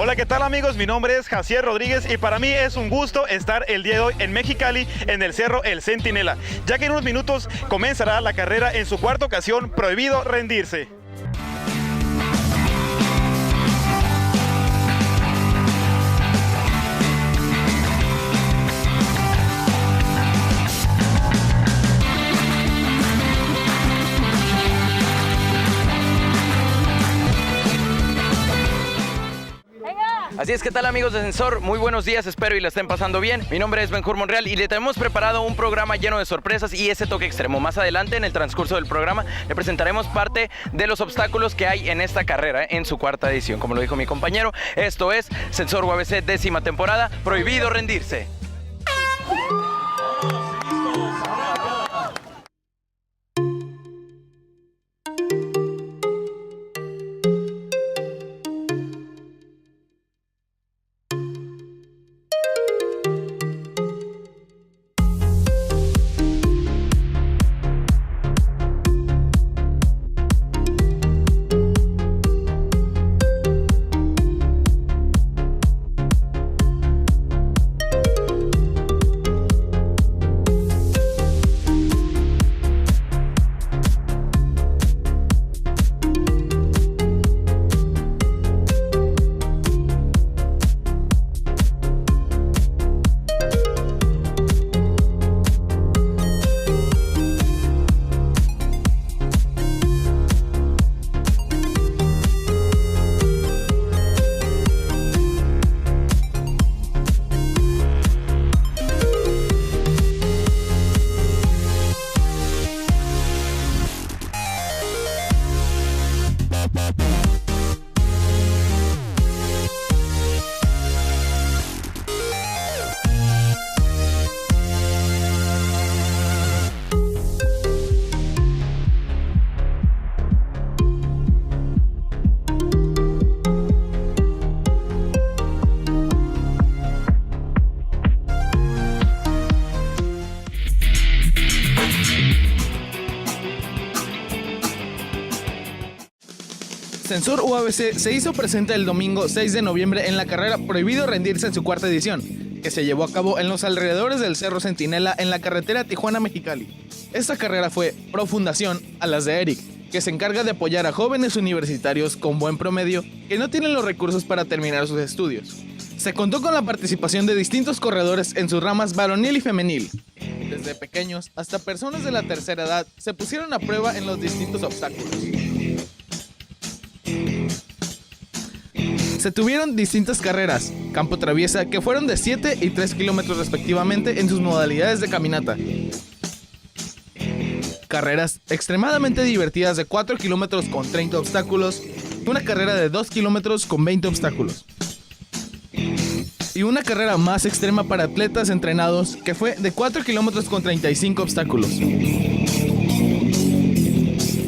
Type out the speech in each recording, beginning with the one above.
Hola, ¿qué tal amigos? Mi nombre es Jaciel Rodríguez y para mí es un gusto estar el día de hoy en Mexicali, en el Cerro El Centinela, ya que en unos minutos comenzará la carrera en su cuarta ocasión, Prohibido Rendirse. Así es, ¿qué tal amigos de Sensor? Muy buenos días, espero y la estén pasando bien. Mi nombre es Benjur Monreal y le tenemos preparado un programa lleno de sorpresas y ese toque extremo. Más adelante en el transcurso del programa le presentaremos parte de los obstáculos que hay en esta carrera, en su cuarta edición. Como lo dijo mi compañero, esto es Sensor UABC 10ª temporada, Prohibido Rendirse. Sensor UABC se hizo presente el domingo 6 de noviembre en la carrera Prohibido Rendirse en su cuarta edición, que se llevó a cabo en los alrededores del Cerro Centinela en la carretera Tijuana-Mexicali. Esta carrera fue pro fundación a las de Eric, que se encarga de apoyar a jóvenes universitarios con buen promedio que no tienen los recursos para terminar sus estudios. Se contó con la participación de distintos corredores en sus ramas varonil y femenil. Desde pequeños hasta personas de la tercera edad se pusieron a prueba en los distintos obstáculos. Se tuvieron distintas carreras, campo traviesa, que fueron de 7 y 3 kilómetros respectivamente en sus modalidades de caminata. Carreras extremadamente divertidas de 4 kilómetros con 30 obstáculos, una carrera de 2 kilómetros con 20 obstáculos. Y una carrera más extrema para atletas entrenados, que fue de 4 kilómetros con 35 obstáculos.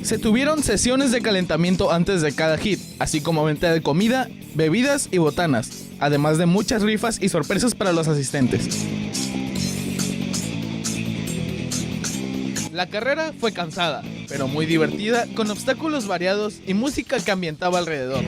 Se tuvieron sesiones de calentamiento antes de cada hit, así como venta de comida, bebidas y botanas, además de muchas rifas y sorpresas para los asistentes. La carrera fue cansada, pero muy divertida, con obstáculos variados y música que ambientaba alrededor.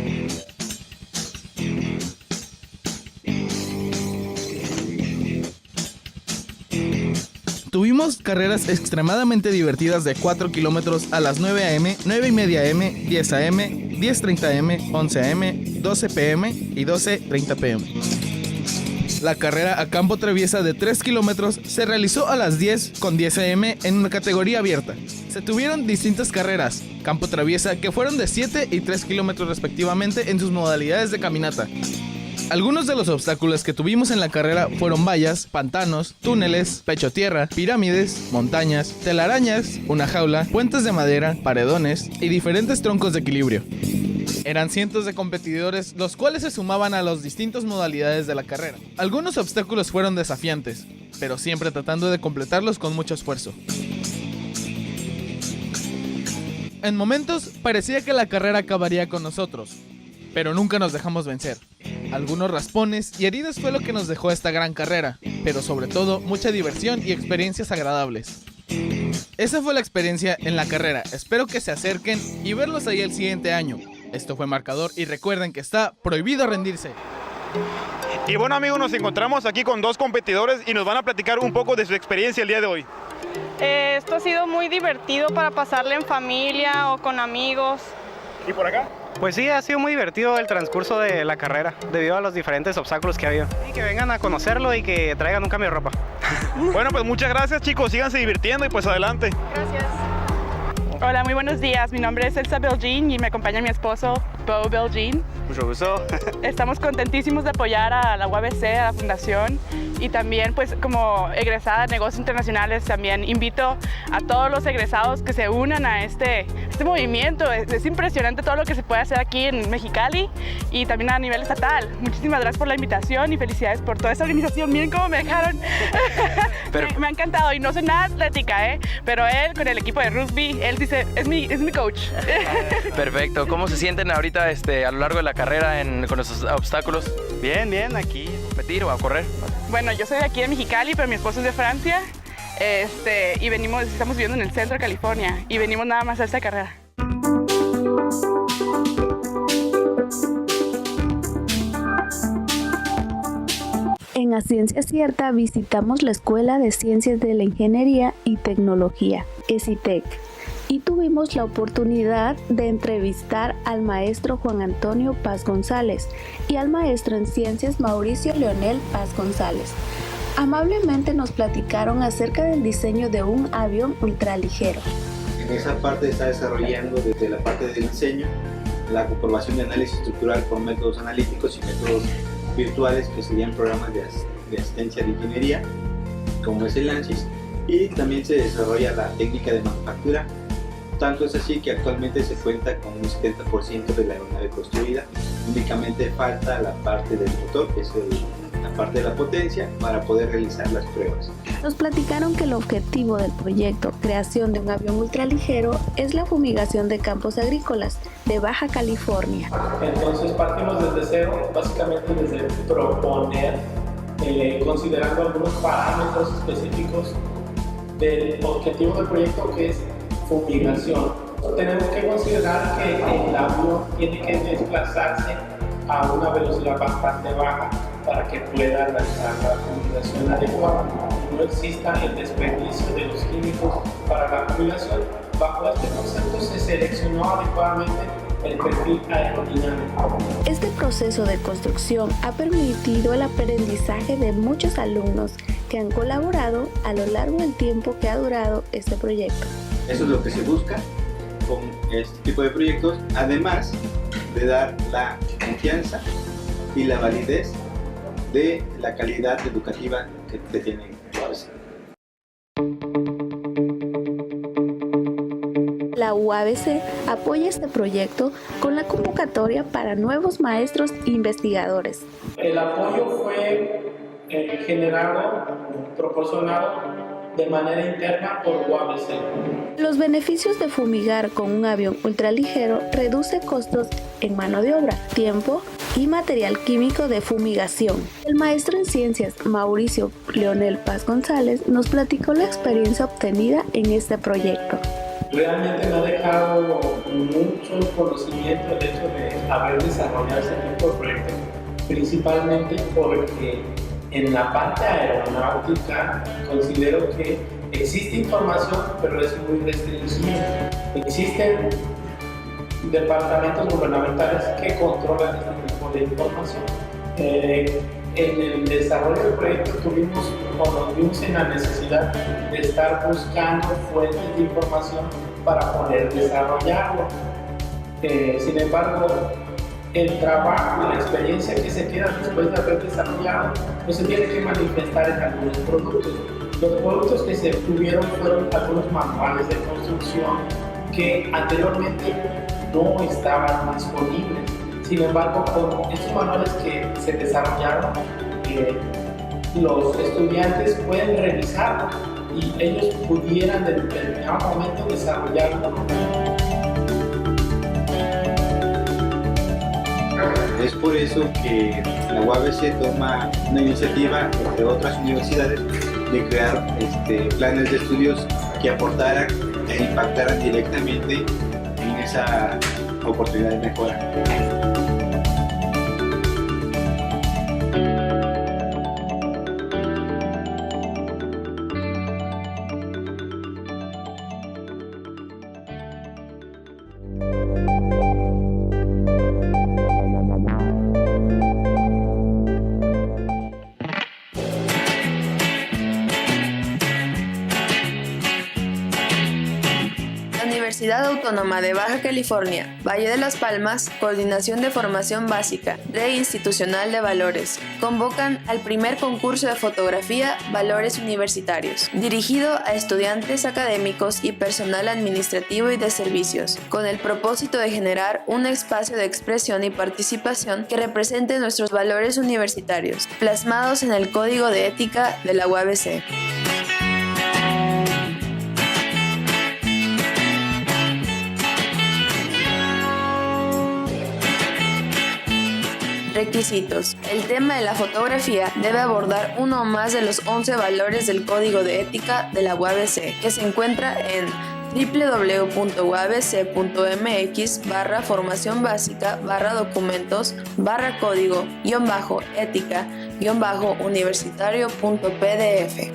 Tuvimos carreras extremadamente divertidas de 4 kilómetros a las 9 a.m., 9 y media a.m., 10 a.m., 10:30 a.m., 11 a.m., 12 p.m. y 12:30 p.m. La carrera a campo traviesa de 3 kilómetros se realizó a las 10 con 10 a.m. en una categoría abierta. Se tuvieron distintas carreras, campo traviesa, que fueron de 7 y 3 kilómetros respectivamente en sus modalidades de caminata. Algunos de los obstáculos que tuvimos en la carrera fueron vallas, pantanos, túneles, pecho tierra, pirámides, montañas, telarañas, una jaula, puentes de madera, paredones y diferentes troncos de equilibrio. Eran cientos de competidores los cuales se sumaban a las distintas modalidades de la carrera. Algunos obstáculos fueron desafiantes, pero siempre tratando de completarlos con mucho esfuerzo. En momentos parecía que la carrera acabaría con nosotros, pero nunca nos dejamos vencer. Algunos raspones y heridas fue lo que nos dejó esta gran carrera, pero sobre todo mucha diversión y experiencias agradables. Esa fue la experiencia en la carrera, espero que se acerquen y verlos ahí el siguiente año. Esto fue Marcador y recuerden que está prohibido rendirse. Y bueno amigos, nos encontramos aquí con dos competidores y nos van a platicar un poco de su experiencia el día de hoy. Esto ha sido muy divertido para pasarle en familia o con amigos. ¿Y por acá? Pues sí, ha sido muy divertido el transcurso de la carrera, debido a los diferentes obstáculos que ha habido. Y que vengan a conocerlo y que traigan un cambio de ropa. Bueno, pues muchas gracias chicos, síganse divirtiendo y pues adelante. Gracias. Hola, muy buenos días. Mi nombre es Elsa Belgin y me acompaña mi esposo, Bo Belgin. Mucho gusto. Estamos contentísimos de apoyar a la UABC, a la Fundación, y también pues como egresada de negocios internacionales también invito a todos los egresados que se unan a este movimiento. Es impresionante todo lo que se puede hacer aquí en Mexicali y también a nivel estatal. Muchísimas gracias por la invitación y felicidades por toda esta organización. Miren cómo me dejaron. Me ha encantado y no soy nada atlética, pero él con el equipo de rugby, él dice, es mi coach. Perfecto. ¿Cómo se sienten ahorita a lo largo de la carrera con esos obstáculos? Bien, bien, aquí. ¿Competir o a correr? Bueno, yo soy de aquí de Mexicali, pero mi esposo es de Francia. Y estamos viviendo en el centro de California y venimos nada más a esta carrera. En A Ciencia Cierta visitamos la Escuela de Ciencias de la Ingeniería y Tecnología, ECITEC, y tuvimos la oportunidad de entrevistar al maestro Juan Antonio Paz González y al maestro en Ciencias Mauricio Leonel Paz González. Amablemente nos platicaron acerca del diseño de un avión ultraligero. En esa parte está desarrollando desde la parte del diseño, la comprobación de análisis estructural por métodos analíticos y métodos virtuales que serían programas de asistencia de ingeniería, como es el ANSYS, y también se desarrolla la técnica de manufactura. Tanto es así que actualmente se cuenta con un 70% de la aeronave construida, únicamente falta la parte del motor, que es la parte de la potencia, para poder realizar las pruebas. Nos platicaron que el objetivo del proyecto Creación de un avión ultraligero es la fumigación de campos agrícolas de Baja California. Entonces partimos desde cero, básicamente desde proponer, considerando algunos parámetros específicos del objetivo del proyecto, que es fumigación. Tenemos que considerar que el avión tiene que desplazarse a una velocidad bastante baja para que pueda realizar la fumigación adecuada. No exista el desperdicio de los químicos para la fumigación. Bajo este concepto se seleccionó adecuadamente el perfil aerodinámico. Este proceso de construcción ha permitido el aprendizaje de muchos alumnos que han colaborado a lo largo del tiempo que ha durado este proyecto. Eso es lo que se busca con este tipo de proyectos, además de dar la confianza y la validez de la calidad educativa que se tiene en la UABC. La UABC apoya este proyecto con la convocatoria para nuevos maestros e investigadores. El apoyo fue proporcionado de manera interna por UABC. Los beneficios de fumigar con un avión ultraligero reduce costos en mano de obra, tiempo y material químico de fumigación. El maestro en ciencias Mauricio Leonel Paz González nos platicó la experiencia obtenida en este proyecto. Realmente me ha dejado mucho conocimiento el hecho de haber desarrollado este tipo de proyectos, principalmente porque en la parte aeronáutica considero que existe información, pero es muy restringida. Existen departamentos gubernamentales que controlan este tipo de información. En el desarrollo del proyecto nos vimos en la necesidad de estar buscando fuentes de información para poder desarrollarlo. Sin embargo, el trabajo y la experiencia que se queda después de haber desarrollado pues se tiene que manifestar en algunos productos. Los productos que se obtuvieron fueron algunos manuales de construcción que anteriormente no estaban disponibles. Sin embargo, con estos manuales que se desarrollaron, los estudiantes pueden revisarlo y ellos pudieran en determinado momento desarrollarlo. Es por eso que la UABC toma una iniciativa, entre otras universidades, de crear planes de estudios que aportaran e impactaran directamente en esa oportunidad de mejora. Universidad Autónoma de Baja California, Valle de las Palmas, Coordinación de Formación Básica, Red Institucional de Valores, convocan al primer concurso de fotografía Valores Universitarios, dirigido a estudiantes académicos y personal administrativo y de servicios, con el propósito de generar un espacio de expresión y participación que represente nuestros valores universitarios, plasmados en el Código de Ética de la UABC. Requisitos. El tema de la fotografía debe abordar uno o más de los 11 valores del Código de Ética de la UABC, que se encuentra en www.uabc.mx/formación básica/documentos/código-ética-universitario.pdf.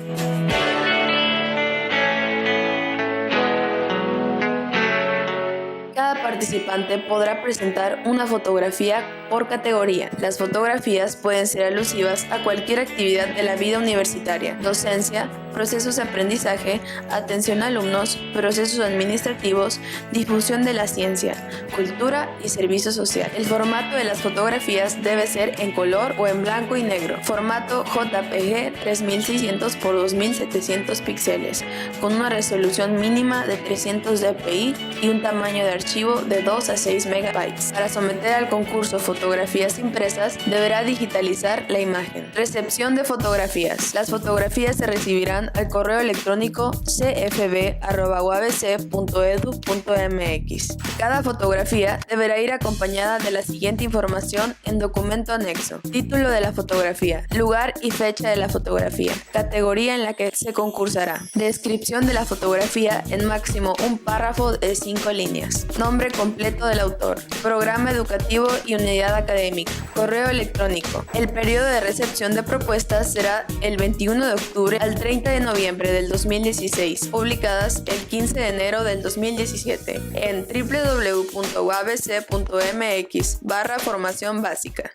Cada participante podrá presentar una fotografía por categoría. Las fotografías pueden ser alusivas a cualquier actividad de la vida universitaria: docencia, procesos de aprendizaje, atención a alumnos, procesos administrativos, difusión de la ciencia, cultura y servicio social. El formato de las fotografías debe ser en color o en blanco y negro, formato JPG 3600 x 2700 píxeles, con una resolución mínima de 300 dpi y un tamaño de archivo de 2 a 6 megabytes. Para someter al concurso fotografías impresas, deberá digitalizar la imagen. Recepción de fotografías. Las fotografías se recibirán al correo electrónico cfb@uabc.edu.mx. Cada fotografía deberá ir acompañada de la siguiente información en documento anexo: título de la fotografía, lugar y fecha de la fotografía, categoría en la que se concursará, descripción de la fotografía en máximo un párrafo de 5 líneas, nombre completo del autor, programa educativo y unidad académica, correo electrónico. El periodo de recepción de propuestas será el 21 de octubre al 30 de noviembre del 2016, publicadas el 15 de enero del 2017 en www.uabc.mx/formación básica.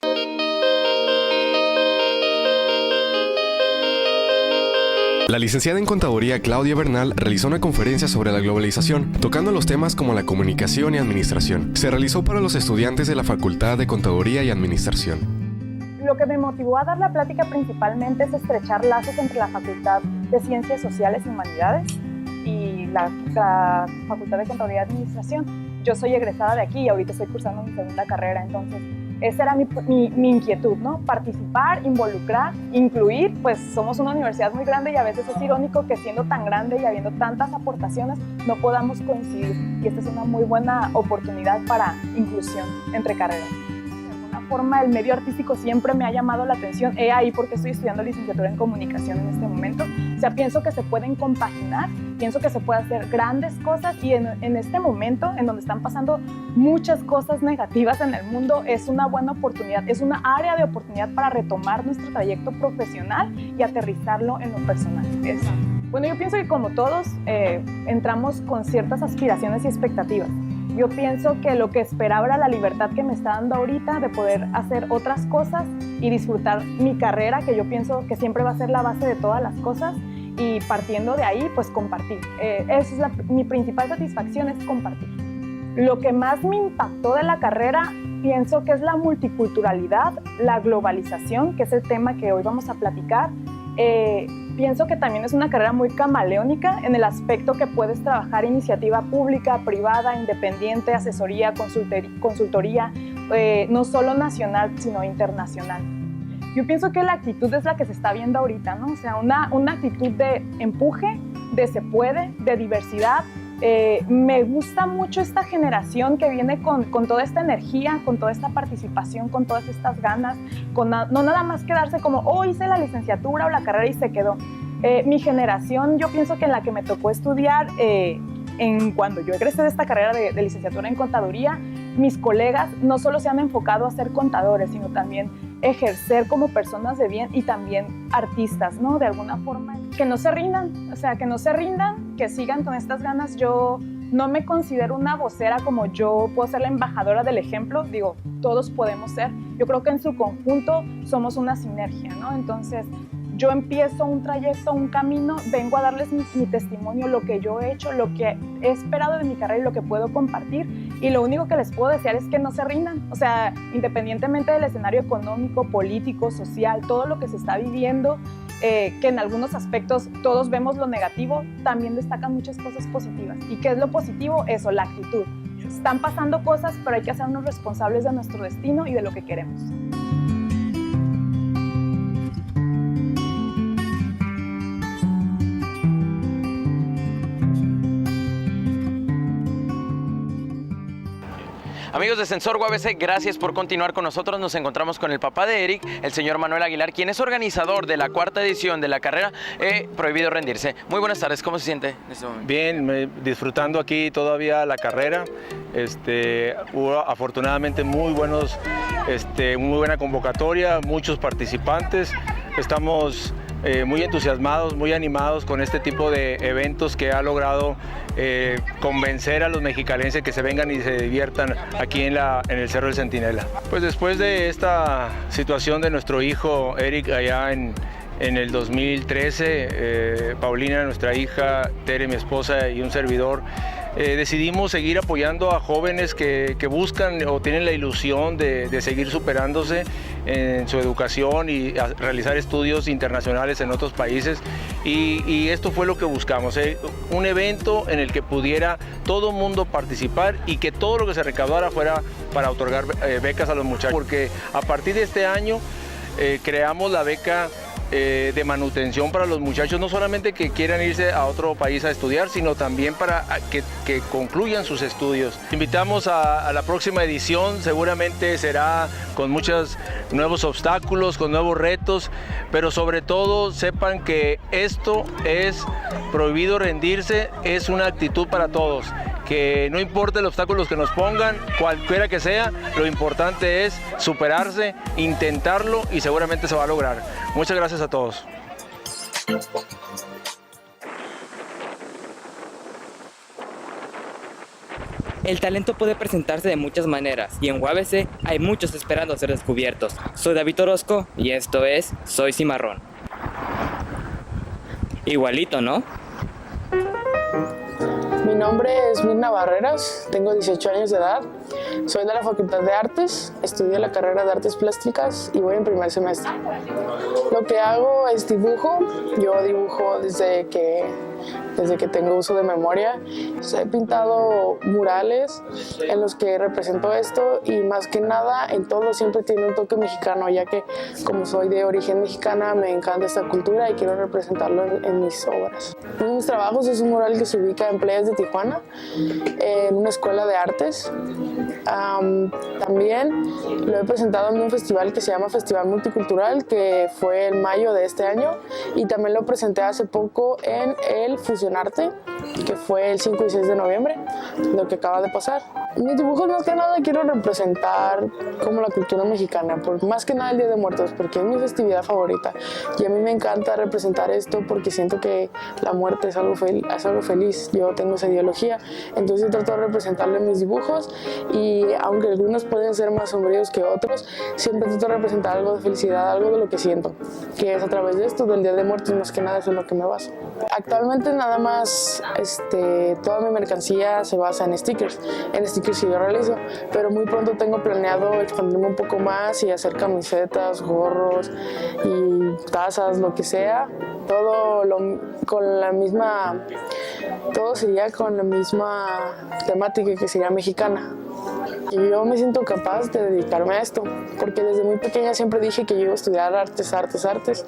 La licenciada en Contaduría Claudia Bernal realizó una conferencia sobre la globalización, tocando los temas como la comunicación y administración. Se realizó para los estudiantes de la Facultad de Contaduría y Administración. Lo que me motivó a dar la plática principalmente es estrechar lazos entre la Facultad de Ciencias Sociales y Humanidades y la Facultad de Contaduría y Administración. Yo soy egresada de aquí y ahorita estoy cursando mi segunda carrera, entonces esa era mi inquietud, ¿no? Participar, involucrar, incluir. Pues somos una universidad muy grande y a veces es irónico que siendo tan grande y habiendo tantas aportaciones no podamos coincidir, y esta es una muy buena oportunidad para inclusión entre carreras. Forma, el medio artístico siempre me ha llamado la atención. He ahí porque estoy estudiando licenciatura en comunicación en este momento. O sea, pienso que se pueden compaginar, pienso que se puede hacer grandes cosas, y en este momento en donde están pasando muchas cosas negativas en el mundo, es una buena oportunidad, es una área de oportunidad para retomar nuestro trayecto profesional y aterrizarlo en lo personal. Bueno, yo pienso que como todos entramos con ciertas aspiraciones y expectativas. Yo pienso que lo que esperaba era la libertad que me está dando ahorita de poder hacer otras cosas y disfrutar mi carrera, que yo pienso que siempre va a ser la base de todas las cosas, y partiendo de ahí, pues compartir. Esa es mi principal satisfacción, es compartir. Lo que más me impactó de la carrera, pienso que es la multiculturalidad, la globalización, que es el tema que hoy vamos a platicar. Pienso que también es una carrera muy camaleónica en el aspecto que puedes trabajar iniciativa pública, privada, independiente, asesoría, consultoría, no solo nacional, sino internacional. Yo pienso que la actitud es la que se está viendo ahorita, ¿no? O sea, una actitud de empuje, de se puede, de diversidad. Me gusta mucho esta generación que viene con toda esta energía, con toda esta participación, con todas estas ganas, no nada más quedarse como, hice la licenciatura o la carrera y se quedó. Mi generación, yo pienso que en la que me tocó estudiar, cuando yo egresé de esta carrera de licenciatura en contaduría, mis colegas no solo se han enfocado a ser contadores, sino también ejercer como personas de bien y también artistas, ¿no? De alguna forma, que no se rindan, o sea, que no se rindan, que sigan con estas ganas. Yo no me considero una vocera como yo puedo ser la embajadora del ejemplo, digo, todos podemos ser. Yo creo que en su conjunto somos una sinergia, ¿no? Entonces, yo empiezo un trayecto, un camino, vengo a darles mi testimonio, lo que yo he hecho, lo que he esperado de mi carrera y lo que puedo compartir, y lo único que les puedo desear es que no se rindan. O sea, independientemente del escenario económico, político, social, todo lo que se está viviendo, que en algunos aspectos todos vemos lo negativo, también destacan muchas cosas positivas. ¿Y qué es lo positivo? Eso, la actitud. Están pasando cosas, pero hay que hacernos responsables de nuestro destino y de lo que queremos. Amigos de Sensor UABC, gracias por continuar con nosotros. Nos encontramos con el papá de Eric, el señor Manuel Aguilar, quien es organizador de la 4ª edición de la carrera Prohibido Rendirse. Muy buenas tardes, ¿cómo se siente en este momento? Bien, disfrutando aquí todavía la carrera. Hubo afortunadamente muy buena convocatoria, muchos participantes. Estamos muy entusiasmados, muy animados con este tipo de eventos que ha logrado convencer a los mexicalenses que se vengan y se diviertan aquí en el Cerro del Centinela. Pues después de esta situación de nuestro hijo Eric allá en el 2013, Paulina, nuestra hija, Tere, mi esposa, y un servidor, decidimos seguir apoyando a jóvenes que buscan o tienen la ilusión de seguir superándose en su educación y realizar estudios internacionales en otros países, y esto fue lo que buscamos, un evento en el que pudiera todo mundo participar y que todo lo que se recaudara fuera para otorgar becas a los muchachos, porque a partir de este año creamos la beca de manutención para los muchachos, no solamente que quieran irse a otro país a estudiar, sino también para que concluyan sus estudios. Invitamos a la próxima edición, seguramente será con muchos nuevos obstáculos, con nuevos retos, pero sobre todo sepan que esto es prohibido rendirse, es una actitud para todos. Que no importa el obstáculo que nos pongan, cualquiera que sea, lo importante es superarse, intentarlo y seguramente se va a lograr. Muchas gracias a todos. El talento puede presentarse de muchas maneras y en UABC hay muchos esperando ser descubiertos. Soy David Orozco y esto es Soy Cimarrón. Igualito, ¿no? Mi nombre es Mirna Barreras, tengo 18 años de edad, soy de la Facultad de Artes, estudio la carrera de Artes Plásticas y voy en primer semestre. Lo que hago es dibujo, yo dibujo desde que tengo uso de memoria. He pintado murales en los que represento esto y más que nada en todo siempre tiene un toque mexicano, ya que como soy de origen mexicana me encanta esta cultura y quiero representarlo en mis obras. Uno de mis trabajos es un mural que se ubica en Playas de Tijuana, en una escuela de artes. También lo he presentado en un festival que se llama Festival Multicultural, que fue en mayo de este año, y también lo presenté hace poco en el Fusionarte, que fue el 5 y 6 de noviembre, lo que acaba de pasar. Mis dibujos más que nada quiero representar como la cultura mexicana, más que nada el Día de Muertos, porque es mi festividad favorita y a mí me encanta representar esto porque siento que la muerte es algo feliz, yo tengo esa ideología, entonces trato de representarlo en mis dibujos y aunque algunos pueden ser más sombríos que otros, siempre trato de representar algo de felicidad, algo de lo que siento, que es a través de esto, del Día de Muertos, más que nada eso es lo que me baso. Actualmente nada más toda mi mercancía se basa en stickers que yo realizo, pero muy pronto tengo planeado expandirme un poco más y hacer camisetas, gorros y tazas, lo que sea, todo sería con la misma temática que sería mexicana. Y yo me siento capaz de dedicarme a esto, porque desde muy pequeña siempre dije que yo iba a estudiar artes,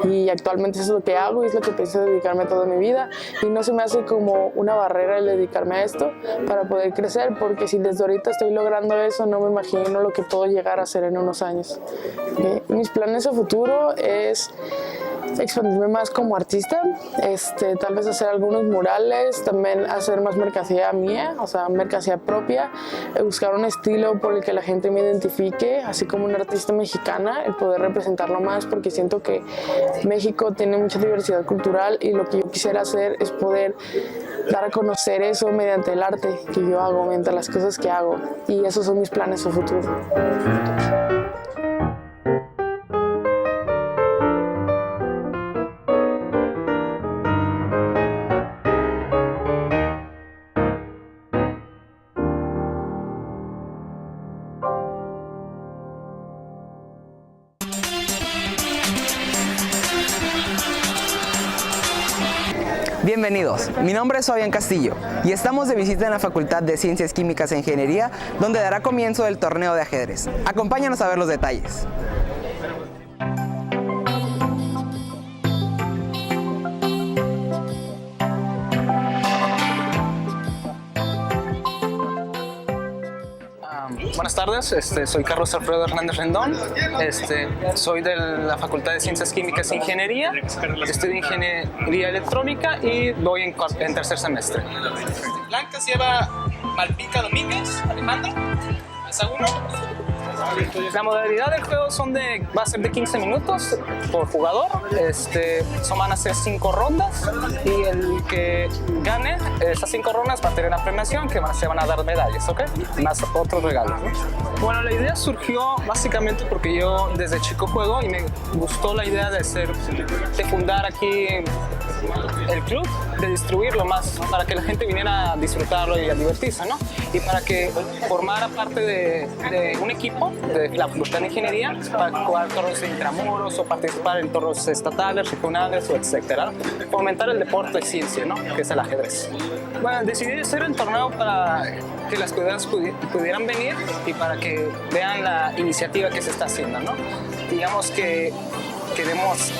y actualmente eso es lo que hago y es lo que pienso dedicarme toda mi vida, y no se me hace como una barrera el dedicarme a esto para poder crecer, porque si desde ahorita estoy logrando eso, no me imagino lo que puedo llegar a hacer en unos años. Mis planes a futuro es expandirme más como artista, tal vez hacer algunos murales, también hacer más mercancía mía, o sea, mercancía propia, buscar un estilo por el que la gente me identifique, así como una artista mexicana, el poder representarlo más, porque siento que México tiene mucha diversidad cultural y lo que yo quisiera hacer es poder dar a conocer eso mediante el arte que yo hago, mediante las cosas que hago, y esos son mis planes a futuro. Bienvenidos, mi nombre es Fabián Castillo y estamos de visita en la Facultad de Ciencias Químicas e Ingeniería, donde dará comienzo el torneo de ajedrez. Acompáñanos a ver los detalles. Buenas tardes, soy Carlos Alfredo Hernández Rendón, soy de la Facultad de Ciencias Químicas e Ingeniería, estudio Ingeniería Electrónica y voy en tercer semestre. Blancas lleva Malpica Domínguez, Alejandro, Saguno. La modalidad del juego va a ser de 15 minutos por jugador, van a ser 5 rondas y el que gane esas 5 rondas va a tener una premiación que se van a dar medallas, ¿ok? Más otros regalos, ¿no? Bueno, la idea surgió básicamente porque yo desde chico juego y me gustó la idea de fundar aquí el club, de distribuirlo más para que la gente viniera a disfrutarlo y a divertirse, ¿no? Y para que formara parte de un equipo de la Facultad de Ingeniería para jugar torneos de intramuros o participar en torneos estatales, regionales o etcétera. Fomentar el deporte de ciencia, ¿no? Que es el ajedrez. Bueno, decidí hacer el torneo para que las estudiantes pudieran venir y para que vean la iniciativa que se está haciendo, ¿no? Digamos que queremos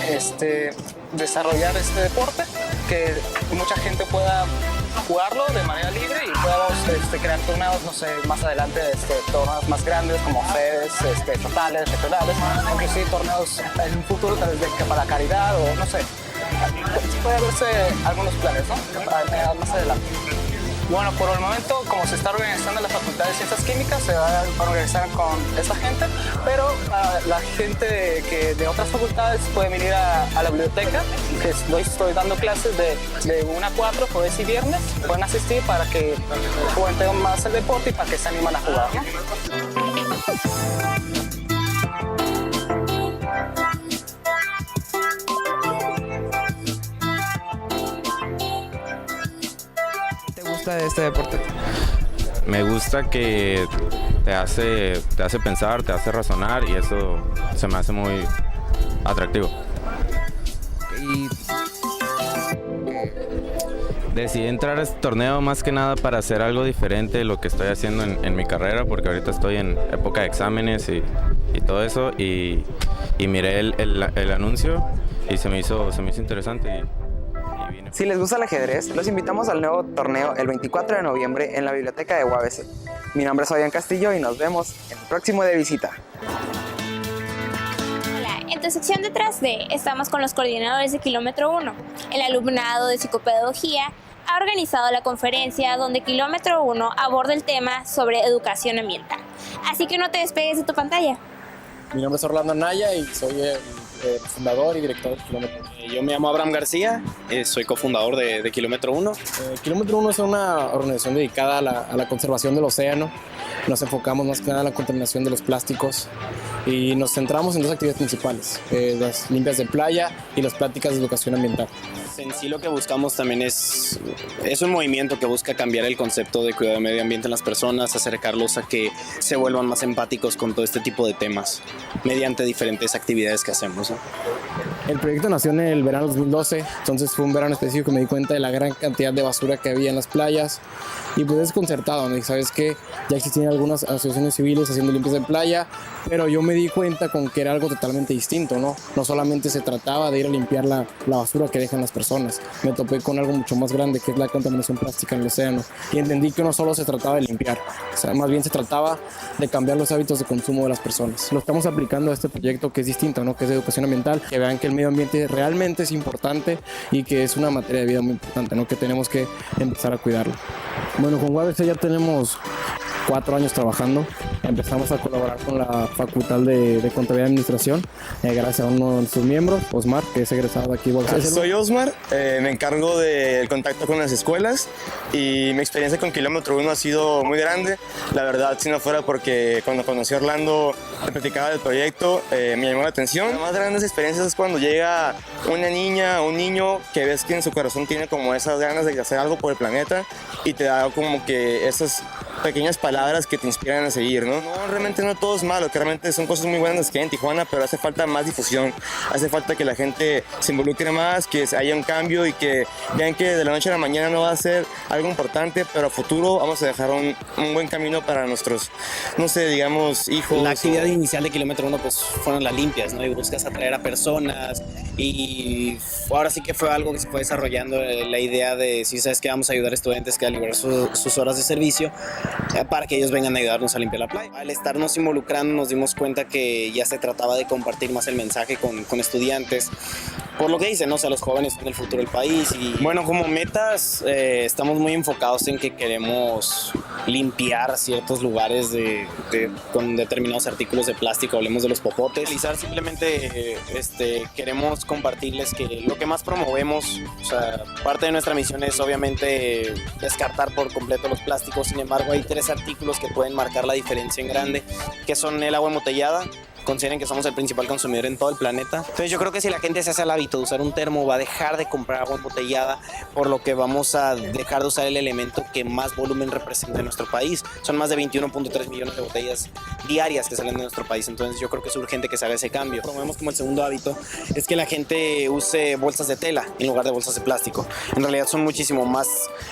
desarrollar este deporte, que mucha gente pueda jugarlo de manera libre y podamos crear torneos, no sé, más adelante, torneos más grandes como FEDs, estatales, regionales, inclusive torneos en un futuro tal vez para caridad o no sé. Puede haberse algunos planes, ¿no? Para más adelante. Bueno, por el momento, como se está organizando la Facultad de Ciencias Químicas, se va a organizar con esa gente, pero la gente de otras facultades puede venir a la biblioteca, que estoy dando clases de 1 a 4, jueves y viernes, pueden asistir para que jueguen más el deporte y para que se animen a jugar, ¿no? De este deporte? Me gusta que te hace pensar, te hace razonar y eso se me hace muy atractivo. Y decidí entrar a este torneo más que nada para hacer algo diferente de lo que estoy haciendo en mi carrera, porque ahorita estoy en época de exámenes y todo eso, y miré el anuncio y se me hizo interesante. Si les gusta el ajedrez, los invitamos al nuevo torneo el 24 de noviembre en la biblioteca de UABC. Mi nombre es Fabián Castillo y nos vemos en el próximo de visita. Hola, en tu sección detrás de estamos con los coordinadores de Kilómetro 1. El alumnado de psicopedagogía ha organizado la conferencia donde Kilómetro 1 aborda el tema sobre educación ambiental. Así que no te despegues de tu pantalla. Mi nombre es Orlando Naya y soy el fundador y director de Kilómetro 1. Yo me llamo Abraham García, soy cofundador de Kilómetro 1. Kilómetro 1 es una organización dedicada a la conservación del océano. Nos enfocamos más que nada en la contaminación de los plásticos y nos centramos en 2 actividades principales, las limpias de playa y las pláticas de educación ambiental. En sí lo que buscamos también es un movimiento que busca cambiar el concepto de cuidado del medio ambiente en las personas, acercarlos a que se vuelvan más empáticos con todo este tipo de temas mediante diferentes actividades que hacemos, ¿no? El proyecto nació en el verano 2012, entonces fue un verano específico que me di cuenta de la gran cantidad de basura que había en las playas y pues desconcertado, me dije, ¿sabes qué? Ya existían algunas asociaciones civiles haciendo limpieza de playa, pero yo me di cuenta con que era algo totalmente distinto, ¿no? No solamente se trataba de ir a limpiar la basura que dejan las personas, me topé con algo mucho más grande que es la contaminación plástica en el océano y entendí que no solo se trataba de limpiar, o sea, más bien se trataba de cambiar los hábitos de consumo de las personas. Lo estamos aplicando a este proyecto que es distinto, ¿no? Que es de educación ambiental, que vean que el medio ambiente realmente es importante y que es una materia de vida muy importante, ¿no? Que tenemos que empezar a cuidarlo. Bueno, con UABC ya tenemos 4 años trabajando. Empezamos a colaborar con la Facultad de Contabilidad y Administración, gracias a uno de sus miembros, Osmar, que es egresado de aquí. Soy Osmar, me encargo del contacto con las escuelas y mi experiencia con Kilómetro 1 ha sido muy grande. La verdad, si no fuera porque cuando conocí a Orlando, me platicaba del proyecto, me llamó la atención. La más grandes experiencias es cuando llega una niña o un niño que ves que en su corazón tiene como esas ganas de hacer algo por el planeta y te da como que esas pequeñas palabras que te inspiran a seguir, ¿no? No, realmente no todo es malo, que realmente son cosas muy buenas que hay en Tijuana, pero hace falta más difusión, hace falta que la gente se involucre más, que haya un cambio y que vean que de la noche a la mañana no va a ser algo importante, pero a futuro vamos a dejar un buen camino para nuestros, no sé, digamos, hijos. La actividad inicial de Kilómetro 1 pues fueron las limpias, ¿no? Y buscas atraer a personas y ahora sí que fue algo que se fue desarrollando la idea de, si sabes que vamos a ayudar a estudiantes que a liberar sus horas de servicio para que ellos vengan a ayudarnos a limpiar la playa. Al estarnos involucrando nos dimos cuenta que ya se trataba de compartir más el mensaje con estudiantes, por lo que dicen, ¿no? O sea, los jóvenes son el futuro del país y bueno, como metas estamos muy enfocados en que queremos limpiar ciertos lugares con determinados artículos de plástico, hablemos de los popotes. Simplemente queremos compartirles que lo que más promovemos, o sea, parte de nuestra misión es obviamente descartar por completo los plásticos. Sin embargo, hay 3 artículos que pueden marcar la diferencia en grande, que son el agua embotellada. Consideren que somos el principal consumidor en todo el planeta. Entonces yo creo que si la gente se hace el hábito de usar un termo, va a dejar de comprar agua embotellada, por lo que vamos a dejar de usar el elemento que más volumen representa en nuestro país. Son más de 21.3 millones de botellas diarias que salen de nuestro país, entonces yo creo que es urgente que se haga ese cambio. Promovemos como el segundo hábito es que la gente use bolsas de tela en lugar de bolsas de plástico. En realidad son muchísimo más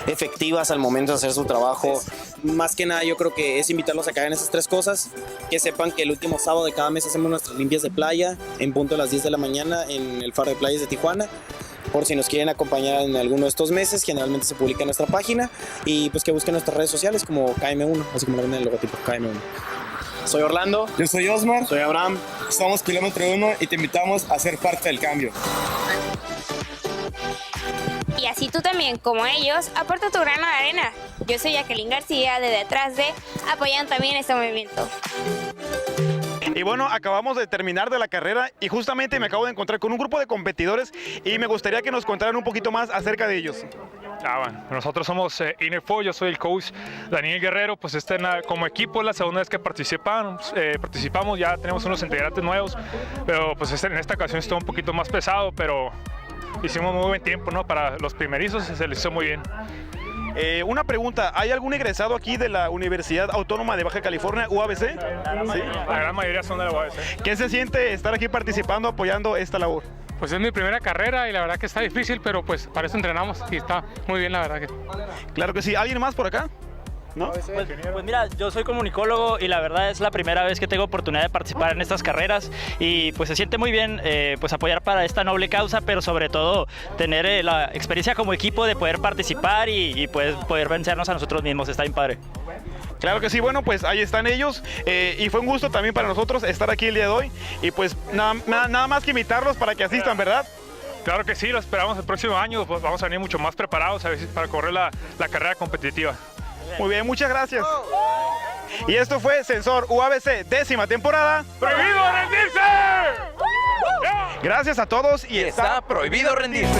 efectivas al momento de hacer su trabajo. Más que nada yo creo que es invitarlos a que hagan esas 3 cosas, que sepan que el último sábado de cada mes hacemos nuestras limpias de playa en punto a las 10 de la mañana en el Faro de Playas de Tijuana. Por si nos quieren acompañar en alguno de estos meses, generalmente se publica en nuestra página y pues que busquen nuestras redes sociales como KM1, así como lo ven en el logotipo KM1. Soy Orlando. Yo soy Osmar. Soy Abraham. Somos Kilómetro 1 y te invitamos a ser parte del cambio. Y así tú también, como ellos, aporta tu grano de arena. Yo soy Jacqueline García, de Detrás de, apoyando también este movimiento. Y bueno, acabamos de terminar de la carrera y justamente me acabo de encontrar con un grupo de competidores y me gustaría que nos contaran un poquito más acerca de ellos. Bueno, nosotros somos INEFO, yo soy el coach Daniel Guerrero, pues como equipo es la segunda vez que participamos, ya tenemos unos integrantes nuevos, pero pues en esta ocasión estuvo un poquito más pesado, pero hicimos muy buen tiempo, ¿no? Para los primerizos se les hizo muy bien. Una pregunta, ¿hay algún egresado aquí de la Universidad Autónoma de Baja California, UABC? ¿Sí? La gran mayoría son de la UABC. ¿Qué se siente estar aquí participando, apoyando esta labor? Pues es mi primera carrera y la verdad que está difícil, pero pues para eso entrenamos y está muy bien la verdad que. Claro que sí. ¿Alguien más por acá? ¿No? Pues mira, yo soy comunicólogo y la verdad es la primera vez que tengo oportunidad de participar en estas carreras y pues se siente muy bien pues apoyar para esta noble causa, pero sobre todo tener la experiencia como equipo de poder participar y pues poder vencernos a nosotros mismos, está bien padre. Claro que sí, bueno, pues ahí están ellos y fue un gusto también para nosotros estar aquí el día de hoy y pues nada más que invitarlos para que asistan, ¿verdad? Claro que sí, lo esperamos el próximo año, pues vamos a venir mucho más preparados para correr la carrera competitiva. Muy bien, muchas gracias. Y esto fue Sensor UABC, 10ª temporada. ¡Prohibido rendirse! Gracias a todos y está prohibido rendirse.